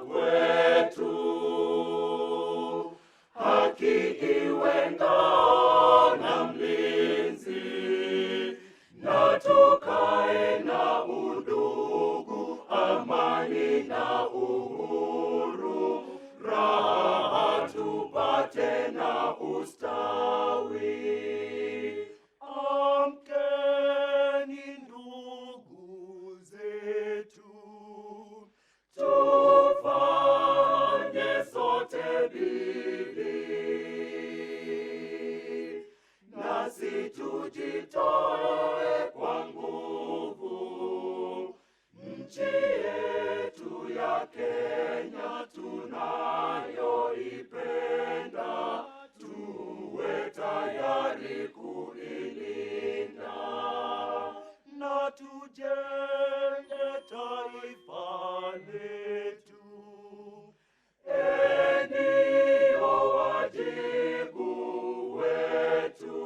kwetu, haki iwe ngao na mlinzi, na tukae na udugu, amani na uhuru, raha tupate na ustawi. Amkeni ndugu zetu, tufanye sote bidii, nasi tujitoe kwa nguvu, nchi yetu ya Kenya tunayoipenda, tuwe tayari kuilinda, na tujenge taifa letu. Ndio wajibu wetu.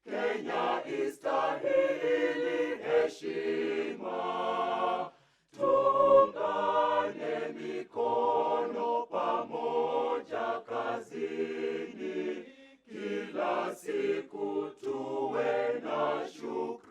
Kenya istahili heshima, tuungane mikono pamoja kazini, kila siku tuwe na shukrani.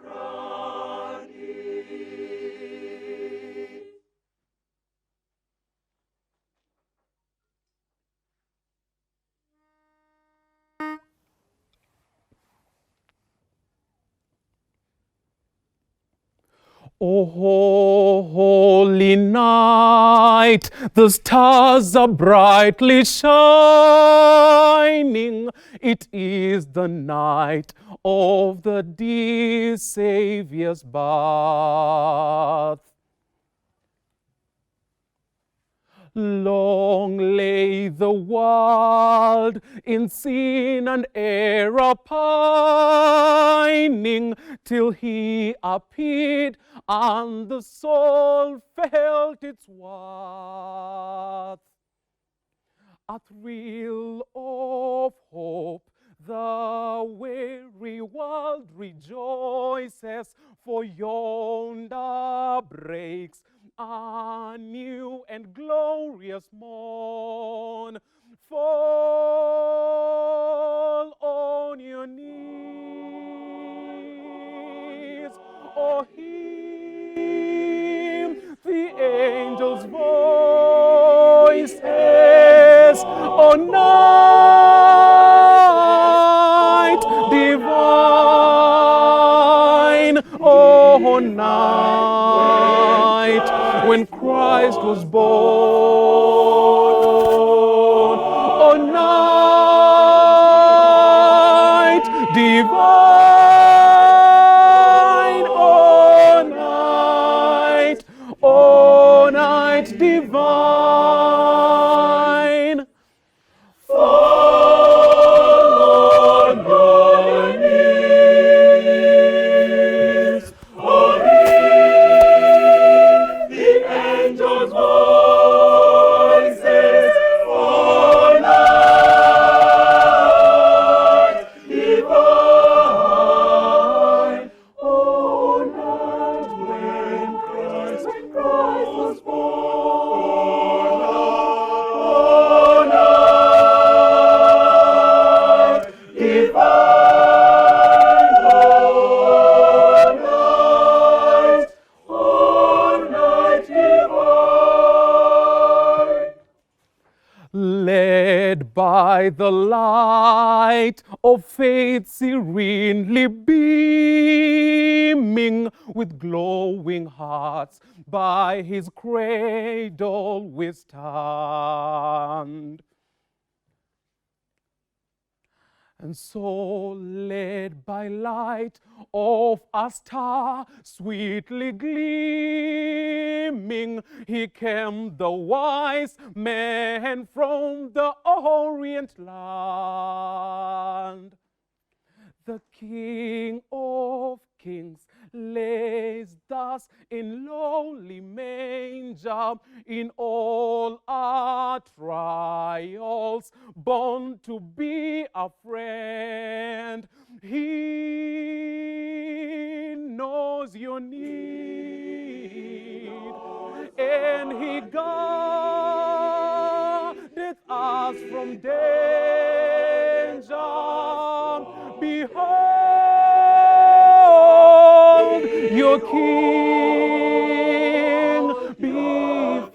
O holy night, the stars are brightly shining. It is the night of the dear Savior's birth. Long lay the world in sin and error pining, till he appeared and the soul felt its worth. A thrill of hope, the weary world rejoices, for yonder breaks a new and glorious morn. Fall on your knees, or hear the angels' voices. O night divine, O night when Christ was born. O night divine, O night divine. Fall on your knees, or hear the angels' voices. O night divine, O night when Christ was born. O night divine, O night divine. Led by the light of faith serenely beaming, with glowing hearts by his cradle we stand. And so, led by light of a star sweetly gleaming, he came, the wise man from the Orient land. The King of Kings lays thus in lowly manger, in all our trials, born to be a friend. He knows your need, He guardeth us from danger. Behold, your King before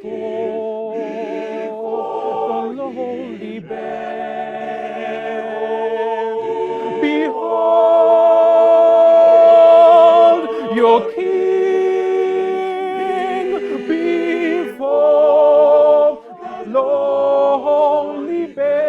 the holy bed. Behold, your King before the holy bed.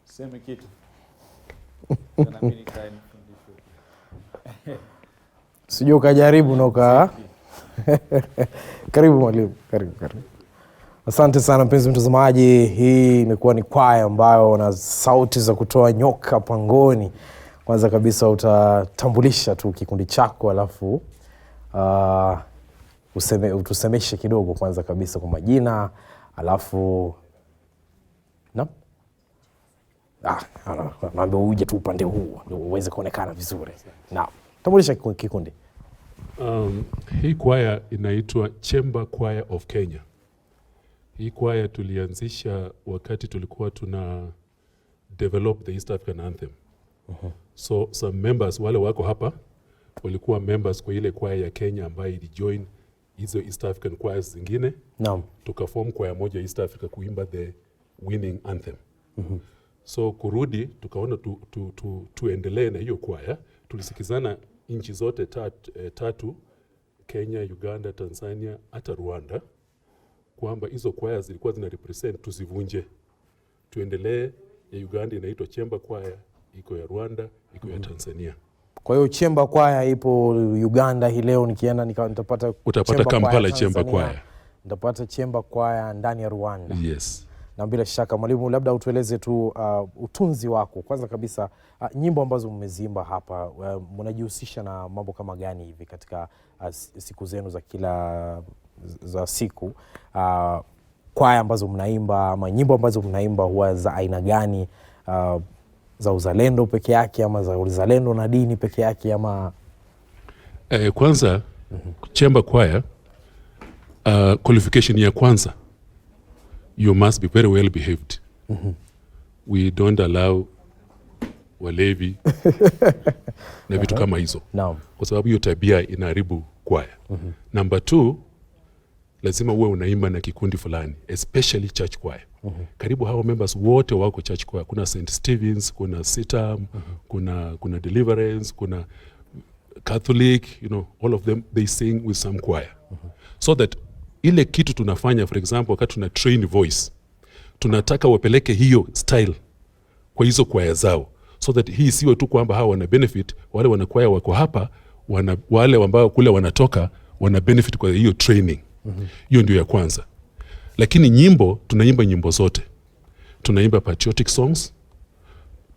Sema kitu. Na mimi nikae nifundishwe. Sijui ukajaribu na uka. Karibu mwalimu, karibu. Asante sana mpenzi mtazamaji, hii imekuwa ni kwaya ambayo na sauti za kutoa nyoka pangoni. Kwanza kabisa utatambulisha tu kikundi chako alafu utusemeshe kidogo kwanza kabisa kwa majina alafu naambia uje tu upande huu uweze kuonekana vizuri. Naam. Tambulisha kikundi. Hii kwaya inaitwa Chamber Choir of Kenya. Hii kwaya tulianzisha wakati tulikuwa tuna develop the East African Anthem. So some members wale wako hapa walikuwa members kwa ile kwaya ya Kenya ambayo ilijoin hizo East African choirs zingine. Naam. Tukaform kwaya moja East Africa kuimba the winning anthem. So kurudi tukaona tuendelee na hiyo kwaya. Tulisikizana nchi zote tatu Kenya, Uganda, Tanzania hata Rwanda kwamba hizo kwaya zilikuwa zina represent tuzivunje. Tuendelee ya Uganda inaitwa Chamber Choir, iko ya Rwanda, iko ya Tanzania. Kwa hiyo Chamber Choir ipo Uganda hii leo nikienda nitapata Kampala Chamber Choir. Nitapata Chamber Choir ndani ya Rwanda. Yes. Na bila shaka mwalimu, labda utueleze tu utunzi wako. Kwanza kabisa nyimbo ambazo mmezimba hapa mnajihusisha na mambo kama gani hivi katika siku zenu za kila za siku? Kwaya ambazo mnaimba ama nyimbo ambazo mnaimba huwa za aina gani? za uzalendo peke yake ama za uzalendo na dini peke yake ama? Kwanza chamber choir qualification ya kwanza, you must be very well behaved. We don't allow walevi na vitu kama hizo. Kwa sababu hiyo tabia inaharibu kwaya. Number 2, lazima uwe unaimba na kikundi fulani, especially church choir. Karibu hao members wote wako church choir. Kuna St. Stephen's, kuna Sitam, kuna Deliverance, kuna Catholic, all of them, they sing with some choir. So that ile kitu tunafanya, for example, wakati tuna train voice, tunataka wapeleke hiyo style kwa hizo kwaya zao. So that hii siwe tu kwamba hawa wana benefit, wale wanakwaya wako hapa, wale ambao kule wanatoka wana benefit kwa hiyo training. Hiyo ndio ya kwanza. Lakini nyimbo, tunaimba nyimbo zote. Tunaimba patriotic songs,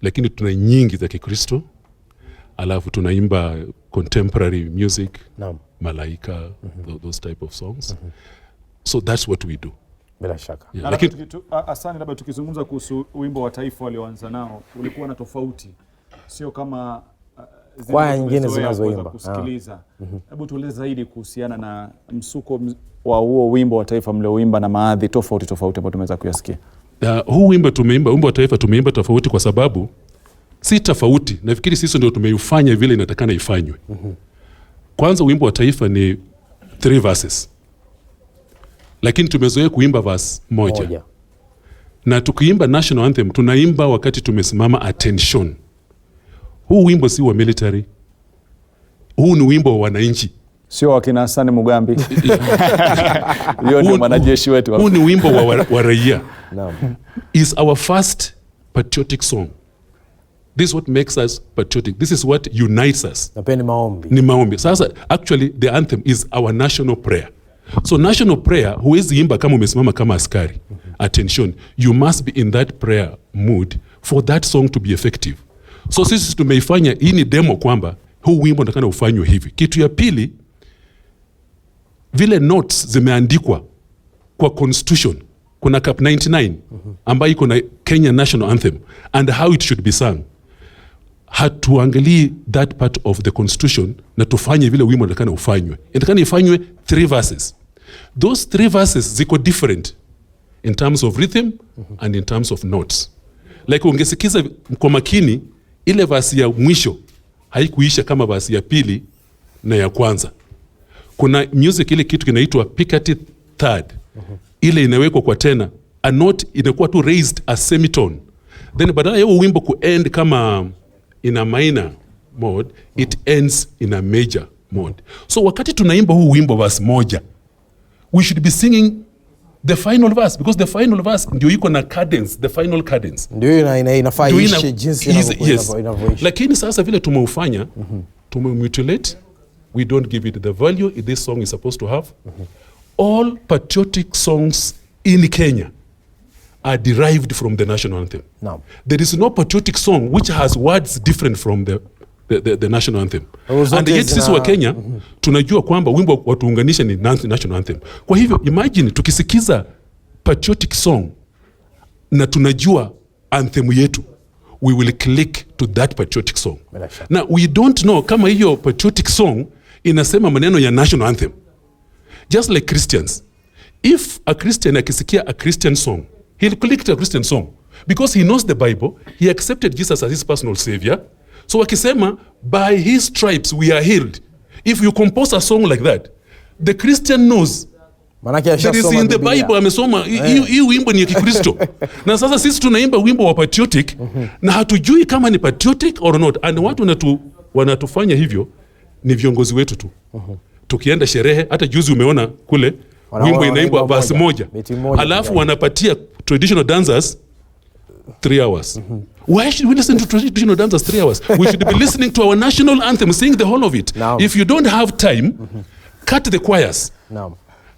lakini tuna nyingi za Kikristo. Alafu tunaimba contemporary music, malaika, those type of songs. So that's what we do. Bila shaka. Yeah. Asante, labda tukizungumza kuhusu wimbo wa taifa walioanza nao, ulikuwa na tofauti. Sio kama kwaya nyingine zinazoimba kusikiliza. Hebu tueleze zaidi kuhusiana na msuko wa huo wimbo wa taifa mlioimba na maadhi tofauti ambao tumeweza kuyasikia. Huu wimbo wa taifa tumeimba tofauti kwa sababu si tofauti. Nafikiri sisi ndio tumeufanya vile inatakana ifanywe. Kwanza wimbo wa taifa ni 3 verses. Lakini tumezoea kuimba verse moja. Na tukiimba national anthem tunaimba wakati tumesimama attention. Huu wimbo si wa military. Huu ni wimbo wa wananchi. Sio wakina Hassan Mugambi. Hiyo ndio mwanajeshi wetu. Huu ni wimbo wa raia. Is our first patriotic song. This is what makes us patriotic. This is what unites us. Na pia ni maombi. Ni maombi. Sasa actually the anthem is our national prayer. So national prayer, huwezi imba kama umesimama kama askari. Attention, you must be in that prayer mood for that song to be effective. So sisi tumeifanya, hii ni demo kwamba huu wimbo unataka ufanywe hivi. Kitu ya pili, vile notes zimeandikwa kwa constitution, kuna cap 99 ambayo iko na Kenya national anthem and how it should be sung. Hatuangalii that part of the constitution na tufanye vile wimbo unataka ufanywe. Inataka ifanywe 3 verses. Those 3 verses ziko different in terms of rhythm and in terms of notes. Like ungesikiza kwa makini, ile verse ya mwisho haikuisha kama verse ya pili na ya kwanza. Kuna music ile kitu kinaitwa picaty third. Ile inawekwa kwa tena, a note inakuwa tu raised a semitone. Then badala ya wimbo ku-end kama in a minor mode, it ends in a major mode. So wakati tunaimba huu wimbo verse moja, we should be singing the final verse, because the final verse ndio iko na cadence, the final cadence. Ndio inafaa ishi jinsi inavyoishi. Lakini sasa vile tumeufanya, tumemutilate, we don't give it the value this song is supposed to have. All patriotic songs in Kenya are derived from the national anthem. No. There is no patriotic song which has words different from the national anthem. And yet sisi wa Kenya tunajua kwamba wimbo watuunganisha ni national anthem. Kwa hivyo imagine tukisikiza patriotic song na tunajua anthem yetu, we will click to that patriotic song. Now we don't know kama hiyo patriotic song inasema maneno ya national anthem. Just like Christians, if a Christian akisikia a Christian song, he'll click to a Christian song because he knows the Bible, he accepted Jesus as his personal savior. So wakisema by his stripes we are healed, if you compose a song like that, the Christian knows there is in the Bible, amesoma hii wimbo ni ya Kikristo. Na sasa sisi tunaimba wimbo wa patriotic na hatujui kama ni patriotic or not, and watu wanatufanya hivyo ni viongozi wetu tu. Tukienda sherehe, hata juzi umeona kule wimbo inaimbwa verse moja, alafu wanapatia traditional dancers 3 hours. Why should we listen to traditional dancers 3 hours? We should be listening to our national anthem, sing the whole of it. If you don't have time, cut the choirs.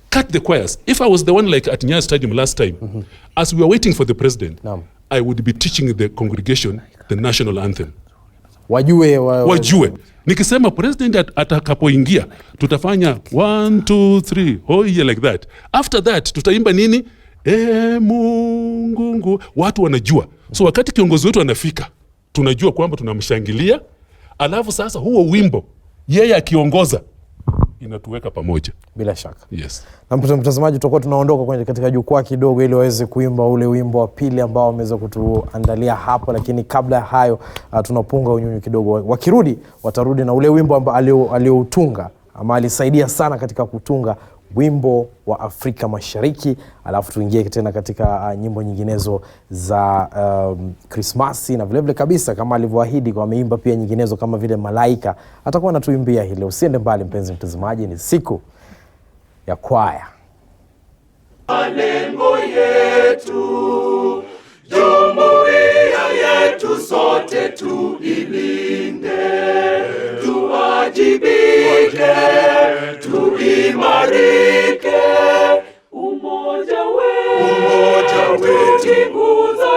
Cut the choirs. If I was the one like at Nyayo Stadium last time, as we were waiting for the president, I would be teaching the congregation the national anthem. Wajue. Nikisema president atakapoingia, tutafanya 1 2 3, oh yeah, like that. After that, tutaimba nini? Mungu. Watu wanajua. So wakati kiongozi wetu anafika, tunajua kwamba tunamshangilia, alafu sasa huo wimbo yeye akiongoza inatuweka pamoja. Bila shaka. Yes. Na mtazamaji, tutakuwa tunaondoka katika jukwaa kidogo ili waweze kuimba ule wimbo wa pili ambao wameweza kutuandalia hapo, lakini kabla ya hayo tunapunga unyunyu kidogo. Wakirudi watarudi na ule wimbo ambao alioutunga ama alisaidia sana katika kutunga wimbo wa Afrika Mashariki, alafu tuingie tena katika nyimbo nyinginezo za Krismasi na vile kabisa kama alivyoahidi kwa ameimba pia nyinginezo kama vile Malaika. Atakuwa anatuimbia hilo. Usiende mbali mpenzi mtazamaji, ni siku ya kwaya. Malengo yetu, jumuiya yetu sote tuilinde, tuwajibike, tuimarike. Umoja wetu ni nguzo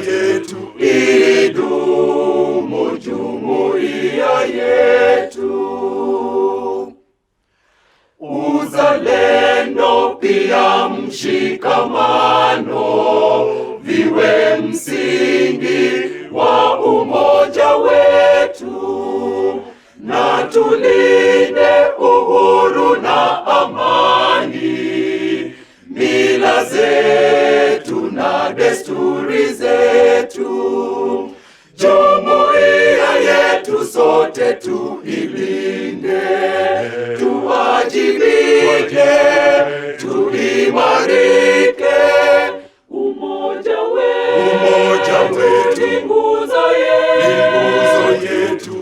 yetu, idumu jumuiya yetu. Uzalendo pia mshikamano viwe msingi wa umoja wetu, na tulinde uhuru na amani, mila zetu na desturi zetu. Jumuiya yetu sote tuilinde, tuwajibike, tuimarike. Umoja wetu ni nguzo yetu,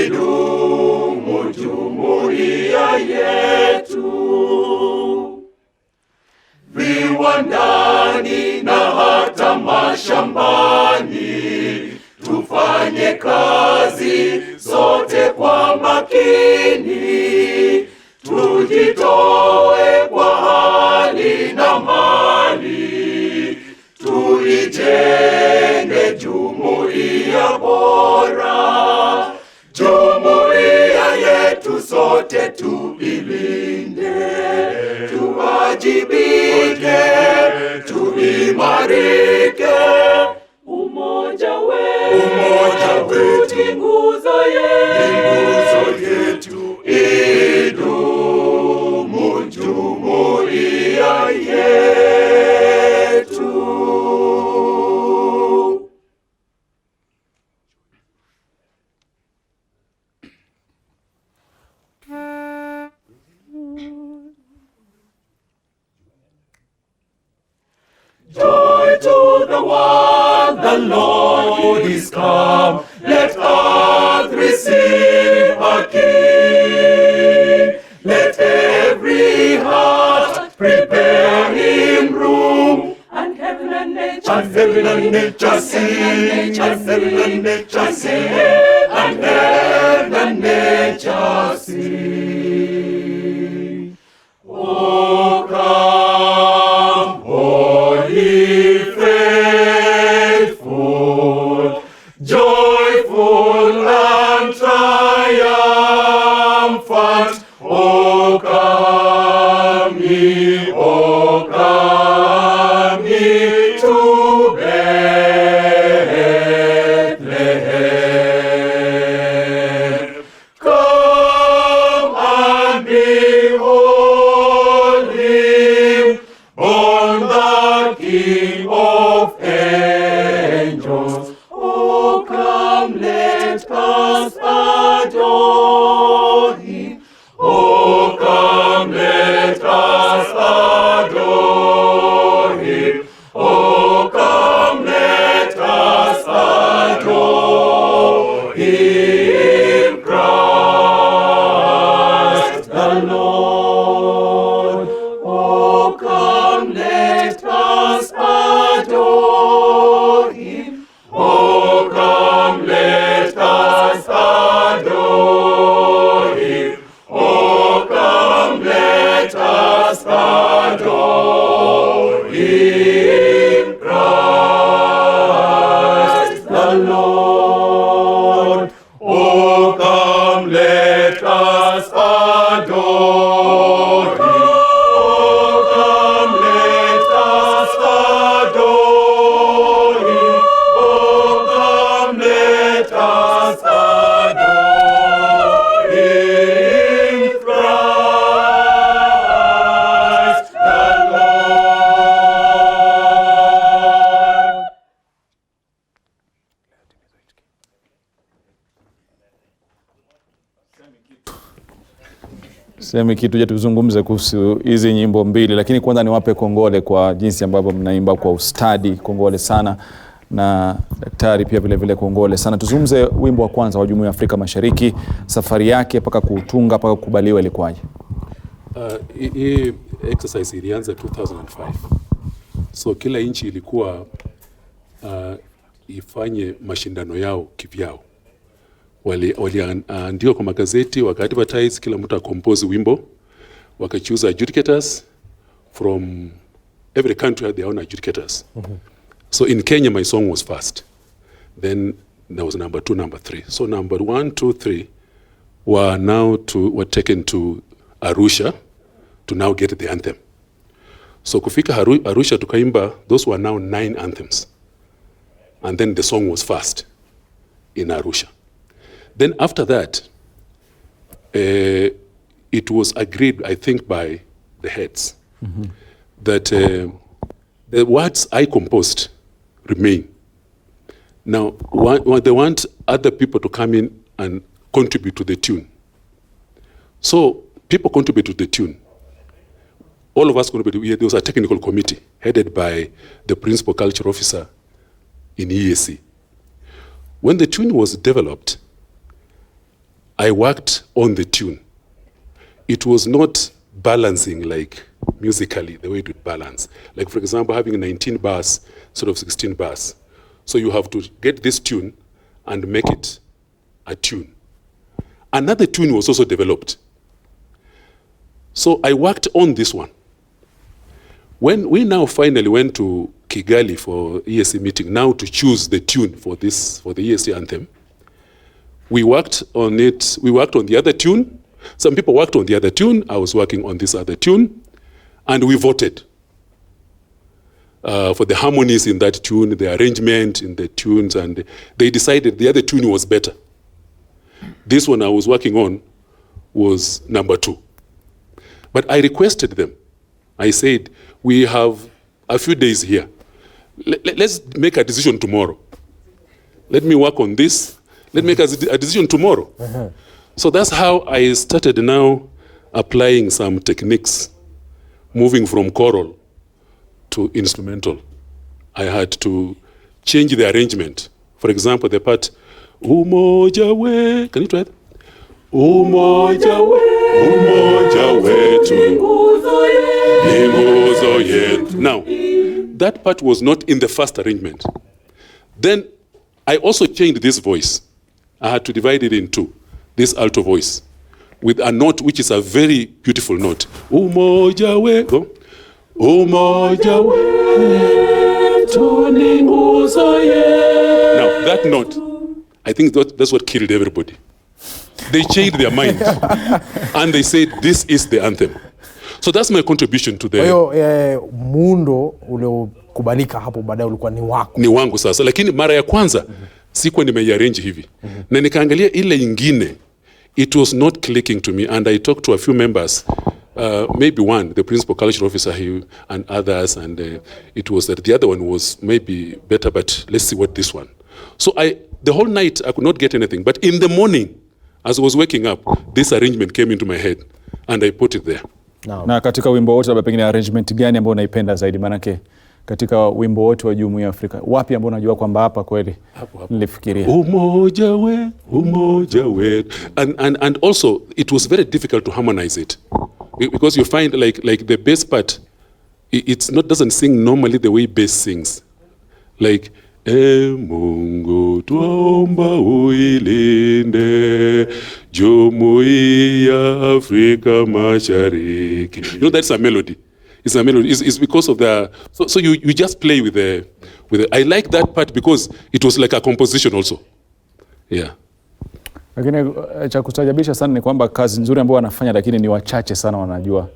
idumu jumuiya yetu. Viwandani na hata mashambani tufanye kazi sote kwa makini, tujitoe kwa hali na mali, tuijenge jumuiya bora. Jumuiya yetu sote tuilinde, tuwajibike, tuimarike. Umoja wetu ni nguzo yetu, idumu jumuiya yetu. Joy to the world, the Lord is come. Let earth receive her King. Let every heart prepare him room. And heaven and nature sing. And heaven and nature sing. And heaven and nature sing. Oh, come, holy faithful, joyful and triumphant. O come ye to Bethlehem. Come and behold him, born the King of angels. Oh, come, let us adore him. Oh, come, let us adore him. Oh, come, let us adore him, Christ the Lord. Oh, come, let us adore him. Oh, come, let us adore him. Oh, come, let us adore him, Christ the Lord. Sema kitu je, tuzungumze kuhusu hizi nyimbo mbili, lakini kwanza niwape kongole kwa jinsi ambavyo mnaimba kwa ustadi. Kongole sana, na daktari pia vile vile kongole sana. Tuzungumze wimbo wa kwanza wa Jumuiya ya Afrika Mashariki, safari yake mpaka kuutunga mpaka kukubaliwa ilikuwaje? Hii exercise ilianza 2005. So kila nchi ilikuwa ifanye mashindano yao kivyao. Waliandika kwa magazeti, waka-advertise, kila mtu akompose wimbo, waka-choose adjudicators from every country had their own adjudicators. So in Kenya, my song was first. Then there was number 2, number 3. So number 1, 2, 3 were taken to Arusha to now get the anthem. So kufika Arusha tukaimba, those were now 9 anthems. And then the song was first in Arusha. Then after that, it was agreed, I think, by the heads that the words I composed remain. Now, they want other people to come in and contribute to the tune. So people contribute to the tune. All of us contributed. There was a technical committee headed by the principal culture officer in EAC. When the tune was developed, I worked on the tune. It was not balancing like musically the way it would balance. Like, for example, having 19 bars instead of 16 bars. So you have to get this tune and make it a tune. Another tune was also developed. So I worked on this one. When we now finally went to Kigali for EAC meeting, now to choose the tune for the EAC anthem, we worked on it. We worked on the other tune. Some people worked on the other tune. I was working on this other tune. And we voted for the harmonies in that tune, the arrangement in the tunes, and they decided the other tune was better. This one I was working on was number 2. But I requested them. I said, we have a few days here. Let's make a decision tomorrow. Let me work on this. Let's make a decision tomorrow. So that's how I started now applying some techniques, moving from choral to instrumental. I had to change the arrangement. For example, the part, Umoja we, can you try it? Umoja wetu, nguzo yetu. Now, that part was not in the first arrangement. Then I also changed this voice. I had to divide it in 2. This alto voice with a note which is a very beautiful note. Umoja we, go. Umoja wetu ni nguzo yetu. Now that note, I think that's what killed everybody. They changed their mind and they said this is the anthem. So that's my contribution to the. Kwa hiyo muundo uliokubalika hapo baadaye ulikuwa ni wako. Ni wangu sasa, lakini mara ya kwanza sikuwa nimearrange hivi. Na nikaangalia ile ingine, it was not clicking to me, and I talked to a few members, maybe one, the principal culture officer here, and others, and it was that the other one was maybe better, but let's see what this one. So the whole night I could not get anything, but in the morning, as I was waking up, this arrangement came into my head, and I put it there. Na katika wimbo wote labda pengine arrangement gani ambayo unaipenda zaidi? Manake katika wimbo wote wa Jumuiya ya Afrika, wapi ambao unajua kwamba hapa kweli nilifikiria? Umoja we. And also it was very difficult to harmonize it. Because you find like the bass part, doesn't sing normally the way bass sings. Like Mungu tuomba uilinde Jumuiya ya Afrika Mashariki. You know, that's a melody. It's a melody. It's because of the so you just play with the I like that part because it was like a composition also. Yeah. Lakini cha kustajabisha sana ni kwamba kazi nzuri ambayo wanafanya, lakini ni wachache sana wanajua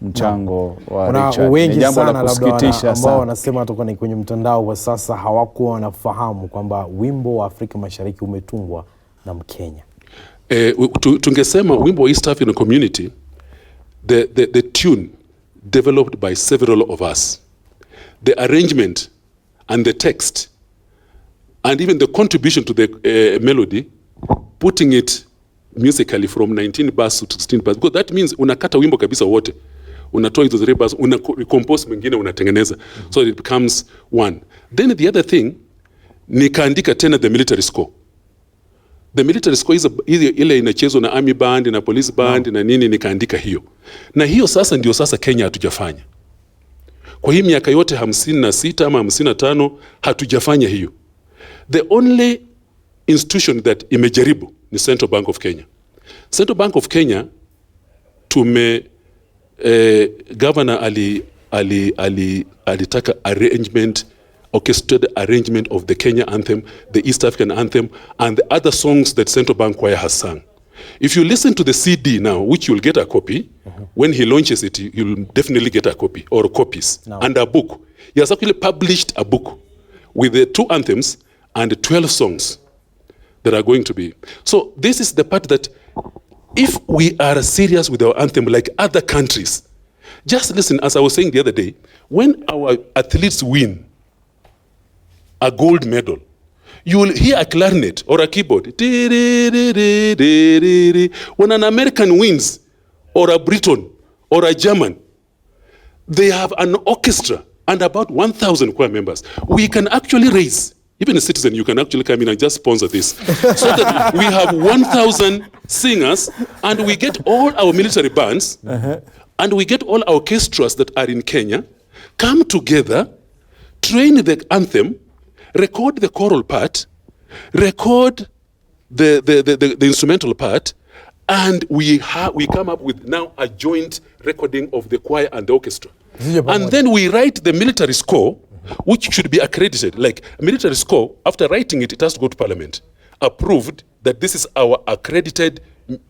mchango wa Richard. Wengi ni jambo sana la kusikitisha ambao wanasema toka ni kwenye mtandao wa sasa hawakuwa wanafahamu kwamba wimbo wa Afrika Mashariki umetungwa na Mkenya. Tungesema wimbo wa East African Community, the tune developed by several of us. The arrangement and the text and even the contribution to the melody, putting it musically from 19 bars to 16 bars, because that means unakata wimbo kabisa wote, unatoa hizo 3 bars, compose mwingine unatengeneza, so it becomes one. Then the other thing, nikaandika tena the military score. The military score is ile inachezwa na army band na police band na nini, nikaandika hiyo. Na hiyo sasa ndio sasa Kenya hatujafanya. Kwa hii miaka yote 56 ama 55 hatujafanya hiyo. The only institution that imejaribu ni Central Bank of Kenya. Central Bank of Kenya governor alitaka orchestrated arrangement of the Kenya anthem, the East African anthem, and the other songs that Central Bank Kwaya has sung. If you listen to the CD now, which you'll get a copy, when he launches it, you'll definitely get a copy or copies and a book. He has actually published a book with the 2 anthems and 12 songs that are going to be. So this is the part that if we are serious with our anthem like other countries, just listen, as I was saying the other day, when our athletes win a gold medal, you will hear a clarinet or a keyboard. When an American wins, or a Briton, or a German, they have an orchestra and about 1,000 choir members. We can actually raise, even a citizen, you can actually come in and just sponsor this, so that we have 1,000 singers, and we get all our military bands, and we get all our orchestras that are in Kenya, come together, train the anthem, record the choral part, record the instrumental part, and we come up with now a joint recording of the choir and the orchestra. And then we write the military score, which should be accredited. Like a military score, after writing it, it has to go to Parliament, approved that this is our accredited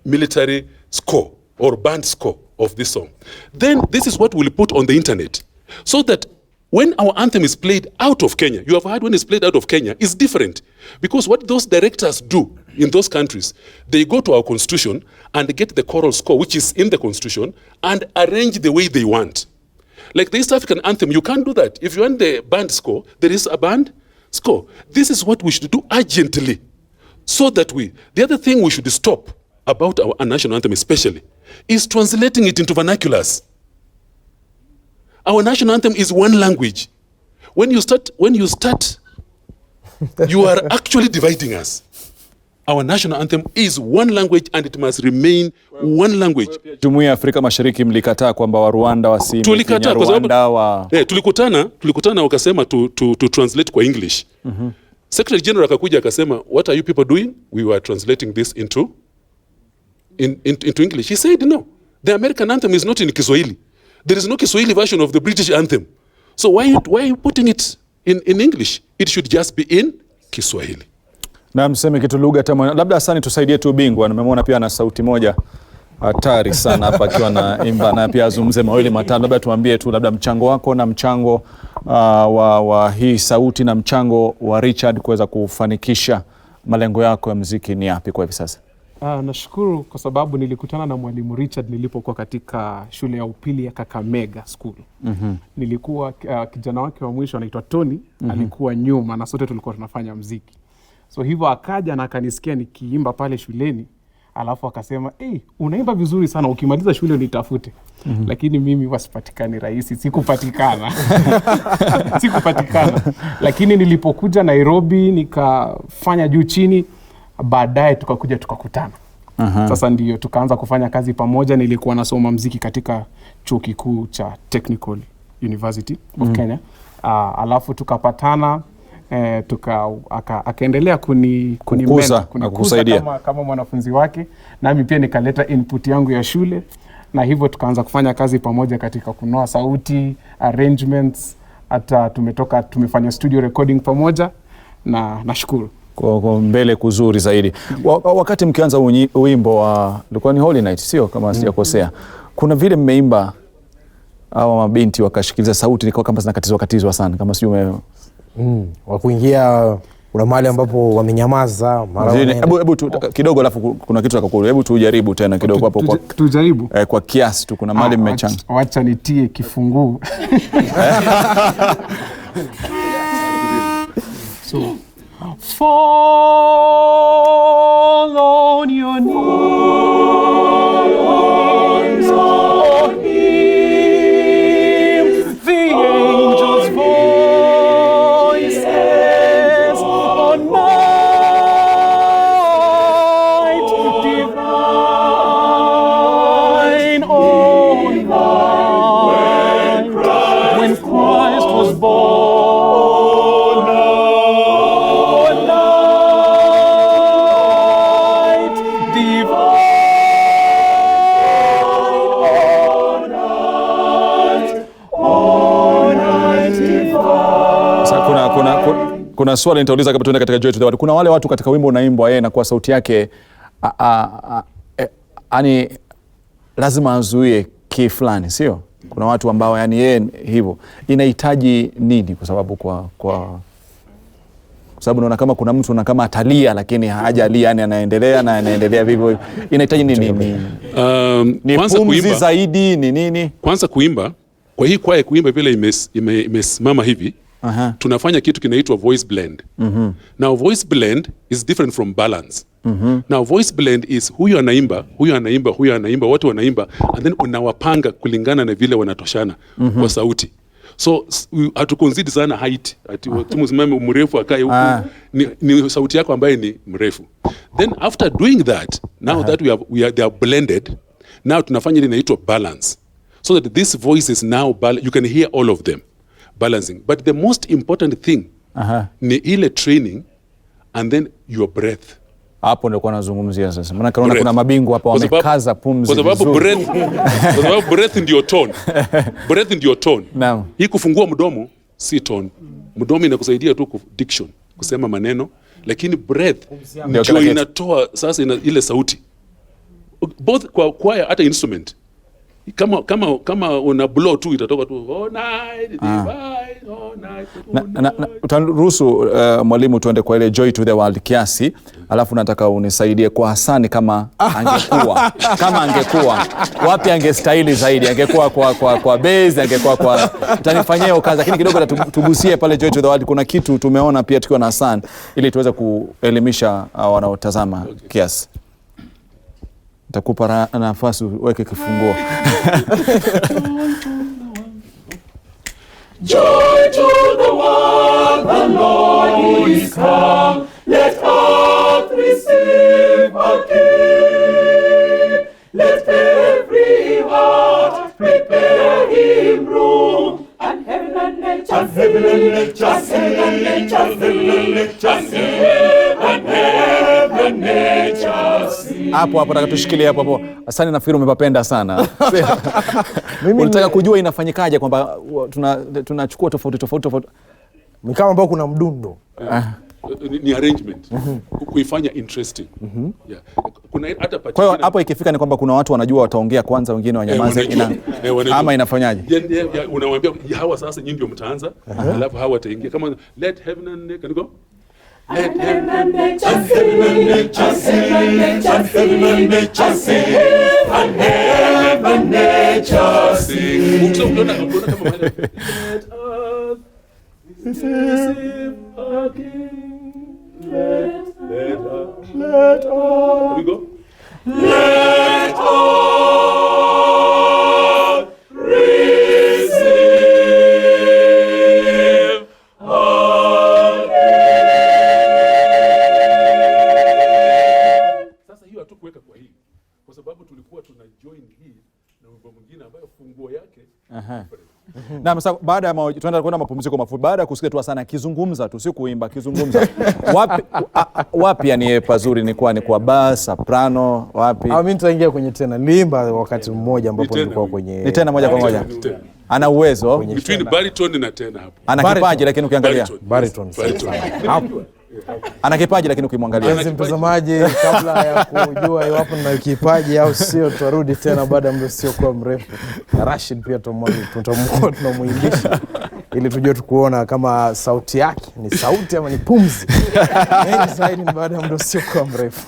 military score or band score of this song. Then this is what we'll put on the internet, so that when our anthem is played out of Kenya, you have heard when it's played out of Kenya, it's different. Because what those directors do in those countries, they go to our constitution and get the choral score, which is in the constitution, and arrange the way they want. Like the East African anthem, you can't do that. If you want the band score, there is a band score. This is what we should do urgently. So that the other thing we should stop about our national anthem especially, is translating it into vernaculars. Our national anthem is one language. When you start, you are actually dividing us. Our national anthem is one language and it must remain one language. Jumuiya ya Afrika Mashariki mlikataa kwamba wa Rwanda wasiimbe Kinyarwanda wa... Tulikutana wakasema to translate kwa English. Secretary General akakuja akasema, what are you people doing? We were translating this into English. He said no. The American anthem is not in Kiswahili. There is no Kiswahili version of the British anthem. So why are you putting it in English? It should just be in Kiswahili. Na mseme kitu lugha tamu. Labda Hasani tusaidie tu bingwa. Nimemwona pia na sauti moja hatari sana hapa akiwa na imba na pia azungumze mawili matano. Labda tuambie tu labda mchango wako na mchango wa hii sauti na mchango wa Richard kuweza kufanikisha malengo yako ya muziki ni yapi kwa hivi sasa? Nashukuru kwa sababu nilikutana na mwalimu Richard nilipokuwa katika shule ya upili ya Kakamega School. Nilikuwa kijana wake wa mwisho anaitwa Tony, alikuwa nyuma na sote tulikuwa tunafanya muziki. So hivyo akaja na akanisikia nikiimba pale shuleni, alafu akasema, unaimba vizuri sana, ukimaliza shule unitafute. Lakini mimi wasipatikani rahisi, sikupatikana. Lakini nilipokuja Nairobi nikafanya juu chini, baadaye tukakuja tukakutana. Sasa ndio tukaanza kufanya kazi pamoja. Nilikuwa nasoma muziki katika chuo kikuu cha Technical University of Kenya. Alafu tukapatana, akaendelea kunikuza kama mwanafunzi wake, nami pia nikaleta input yangu ya shule, na hivyo tukaanza kufanya kazi pamoja katika kunoa sauti, arrangements, hata tumefanya studio recording pamoja, na nashukuru kwa mbele kuzuri zaidi. Wakati mkianza wimbo wa ilikuwa ni Holy Night, sio kama sijakosea, kuna vile mmeimba hawa mabinti wakashikiliza sauti ilikuwa kama zinakatizwa sana, kama sio wakuingia kuna mahali ambapo wamenyamaza mara. Hebu kidogo, alafu kuna kitu nakukuru. Hebu tujaribu tena kidogo hapo kwa tujaribu kwa kiasi tu, kuna mahali mmechanga. Acha nitie kifunguu. So fall on your knees. kuna swali nitauliza kabla tuende katika Joy to the World. Kuna wale watu katika wimbo unaimbwa yeye na kwa sauti yake yani lazima azuie fulani, sio? Kuna watu ambao yani yeye hivyo. Inahitaji nini? Kwa sababu kwa sababu naona kama kuna mtu kama atalia lakini hajalia, yani anaendelea vivyo. Inahitaji nini? Ni pumzi zaidi ni nini? Kwanza kuimba. Kwa hii kwaya kuimba vile imesimama hivi. Tunafanya kitu kinaitwa voice blend. Now voice blend is different from balance. Now voice blend is huyu anaimba, watu wanaimba, and then unawapanga kulingana na vile wanatoshana kwa sauti. So hatuconsider sana height, tusimame mrefu akae huku, ni sauti yako ambaye ni mrefu. Then after doing that, now that they are blended, now tunafanya ile inaitwa balance. So that this voice is now you can hear all of them balancing. But the most important thing ni ile training and then your breath. Hapo ndio kwa nazungumzia sasa. Maana kuna mabingwa hapa wamekaza pumzi vizuri. Kwa sababu breath ndio tone. Breath ndio tone. Naam. Hii kufungua mdomo si tone. Mdomo inakusaidia tu diction, kusema maneno, lakini breath ndio inatoa sasa ile sauti. Both kwa choir hata instrument. Kama una blow tu itatoka tu all night divine all night. Utaruhusu mwalimu tuende kwa ile Joy to the World kiasi, alafu nataka unisaidie kwa Hasani kama angekuwa wapi angestahili zaidi, angekuwa kwa bass, angekuwa kwa utanifanyia kazi, lakini kidogo tugusie pale Joy to the World. Kuna kitu tumeona pia tukiwa na Hassan ili tuweze kuelimisha wanaotazama kiasi. Nitakupa nafasi uweke kifunguo. Joy to the world, the Lord is come. Let earth receive a King. Let every heart prepare him room. And heaven and nature sing. Hapo nataka tushikilie hapo. Asante, nafikiri umepapenda sana. Mimi nataka kujua inafanyikaje kwamba tunachukua tofauti. Ni kama ambao kuna mdundo. Ni arrangement. Kuifanya interesting. Yeah. Kuna hata kwa hiyo hapo ikifika ni kwamba kuna watu wanajua wataongea kwanza, wengine wanyamaze, ama inafanyaje? Unawaambia hawa sasa nyinyi ndio mtaanza, alafu hawa wataingia kama let heaven and earth, can you go? Let heaven and nature sing, and heaven and nature sing. Ukiona kama let earth receive a King. Let earth. Can we go? Let earth receive a King. Sasa hiyo hatukuweka kwa hii, kwa sababu tulikuwa tuna join hii na wimbo mwingine ambayo funguo yake. Na sasa baada ya tunaenda kwenda mapumziko mafupi, baada ya kusikia tu sana akizungumza tu, si kuimba, akizungumza. Wapi yani pazuri ni kwa bass, soprano, wapi? Mimi nitaingia kwenye tena. Nilimba wakati mmoja ambapo nilikuwa kwenye ni tena moja kwa moja. Ana uwezo between baritone na tena hapo. Ana kipaji lakini ukiangalia baritone. Ana kipaji lakini ukimwangalia. Mtazamaji, kabla ya kujua iwapo na kipaji au sio, tuarudi tena baada ya muda sio kwa mrefu. Rashid pia tunamuimbisha ili tujue tukuona kama sauti yake ni sauti ama ni pumzi. Mengi zaidi baada ya muda sio kwa mrefu.